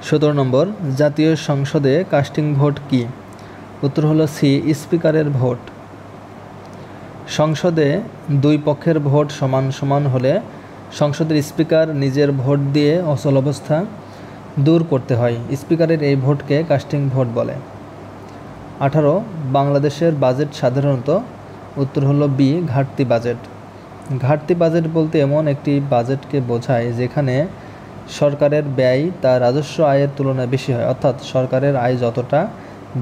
17 নম্বর, জাতীয় সংসদে casting vote কি? উত্তর হলো সি, স্পিকারের ভোট। সংসদে দুই পক্ষের ভোট সমান সমান হলে সংসদের স্পিকার নিজের ভোট দিয়ে অচল অবস্থা দূর করতে হয়। স্পিকারের এই ভোটকে কাস্টিং ভোট বলে। 18, বাংলাদেশের বাজেট সাধারণত? উত্তর হলো বি, ঘাটতি বাজেট। ঘাটতি বাজেট বলতে এমন একটি বাজেটকে বোঝায় যেখানে সরকারের ব্যয় তার রাজস্ব আয়ের তুলনায় বেশি হয়, অর্থাৎ সরকারের আয় যতটা,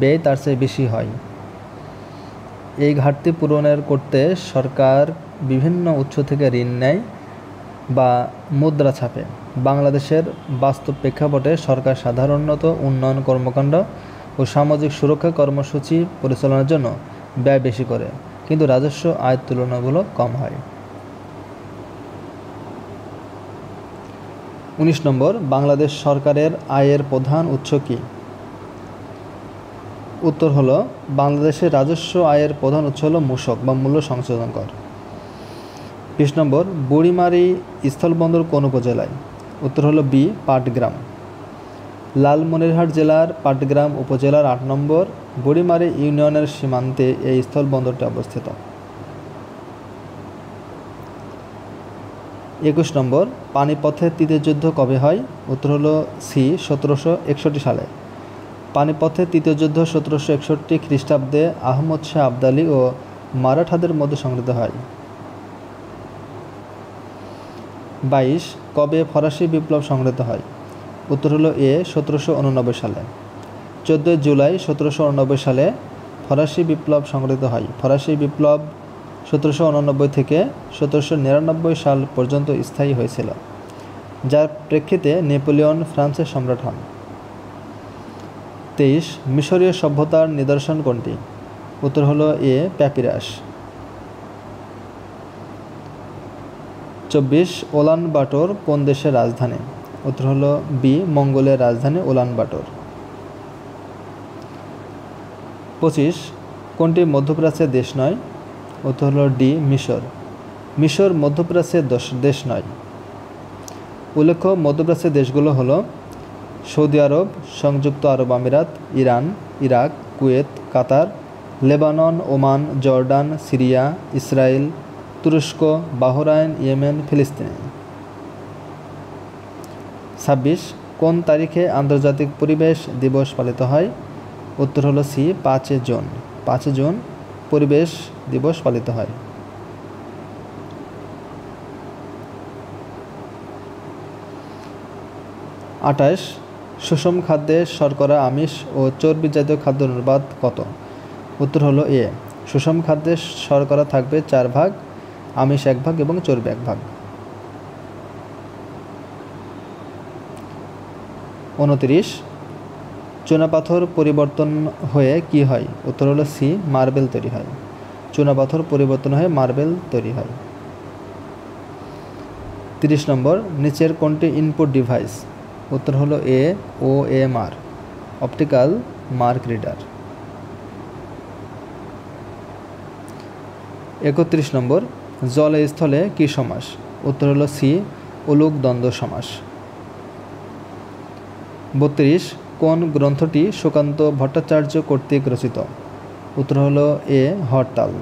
ব্যয় তার চেয়ে বেশি হয়। এই ঘাটতি পূরণের করতে সরকার বিভিন্ন উৎস থেকে ঋণ নেয় বা মুদ্রা ছাপে। বাংলাদেশের বাস্তব প্রেক্ষাপটে সরকার সাধারণত উন্নয়ন কর্মকাণ্ড ও সামাজিক সুরক্ষা কর্মসূচি পরিচালনার জন্য ব্যয় বেশি করে, কিন্তু রাজস্ব আয়ের তুলনামূলক কম হয়। 19 নম্বর, বাংলাদেশ সরকারের আয়ের প্রধান উৎস কি? উত্তর হলো বাংলাদেশের রাজস্ব আয়ের প্রধান উৎস হলো মূসক বা মূল্য সংশোধন কর। 20 নম্বর, বুড়িমারি স্থলবন্দর কোন উপজেলায়? উত্তর হলো বি, পাটগ্রাম। লালমনিরহাট জেলার পাটগ্রাম উপজেলার 8 নম্বর বুড়িমারি ইউনিয়নের সীমান্তে এই স্থলবন্দরটি অবস্থিত। 21 নম্বর, পানিপথের তৃতীয় যুদ্ধ কবে হয়? উত্তর হলো সি, 1761 সালে। পানিপথের তৃতীয় যুদ্ধ 1761 খ্রিস্টাব্দে আহমদ শাহ আবদালী ও মারাঠাদের মধ্যে সংঘটিত হয়। 22, কবে ফরাসি বিপ্লব সংঘটিত হয়? উত্তর হলো এ, 1789 সালে। 14 জুলাই 1789 সালে ফরাসি বিপ্লব সংঘটিত হয়। ফরাসি বিপ্লব 1789 থেকে 1799 সাল পর্যন্ত স্থায়ী হয়েছিল, যার প্রেক্ষিতে নেপোলিয়ন ফ্রান্সের সম্রাট হন। 23, মিশরীয় সভ্যতার নিদর্শন কোনটি? উত্তর হলো এ, প্যাপিরাস। 24, উলান বাটোর কোন দেশের রাজধানী? উত্তর হলো বি, মঙ্গোলের রাজধানী উলান বাটোর। 25, কোনটি মধ্যপ্রাচ্যের দেশ নয়? উত্তর হলো ডি, মিশর। মিশর মধ্যপ্রাচ্যের দেশ নয়। উল্লেখ্য মধ্যপ্রাচ্যের দেশগুলো হলো সৌদি আরব, সংযুক্ত আরব আমিরাত, Iran, Iraq, Kuwait, Qatar, Lebanon, Oman, Jordan, Syria, Israel, তুরস্ক, বাহরাইন, ইয়েমেন, ফিলিস্তিন। 26, কোন তারিখে আন্তর্জাতিক পরিবেশ দিবস পালিত হয়? উত্তর হলো সি, 5 জুন। 5 জুন পরিবেশ দিবস পালিত হয়। 28, সুষম খাদ্যে শর্করা, আমিষ ও চর্বি জাতীয় খাদ্যের অনুপাত কত? উত্তর হলো এ, সুষম খাদ্যে শর্করা থাকবে 4 ভাগ, আমিষ 1 ভাগ এবং চর্বি 1 ভাগ। 29, চুনাপাথর পরিবর্তন হয়ে কি হয়? উত্তর হলো সি, মার্বেল তৈরি হয়। চুনাপাথর পরিবর্তন হয়ে মার্বেল তৈরি হয়। 30 নম্বর, নিচের কোনটি ইনপুট ডিভাইস? উত্তর হলো এ, OMR, অপটিক্যাল মার্ক রিডার। 31 নম্বর, জলে স্থলে কি সমাস? উত্তর হলো সি, উলুক দ্বন্দ্ব সমাস। 32, কোন গ্রন্থটি সুকান্ত ভট্টাচার্য কর্তৃক রচিত? উত্তর হলো এ, হরতাল।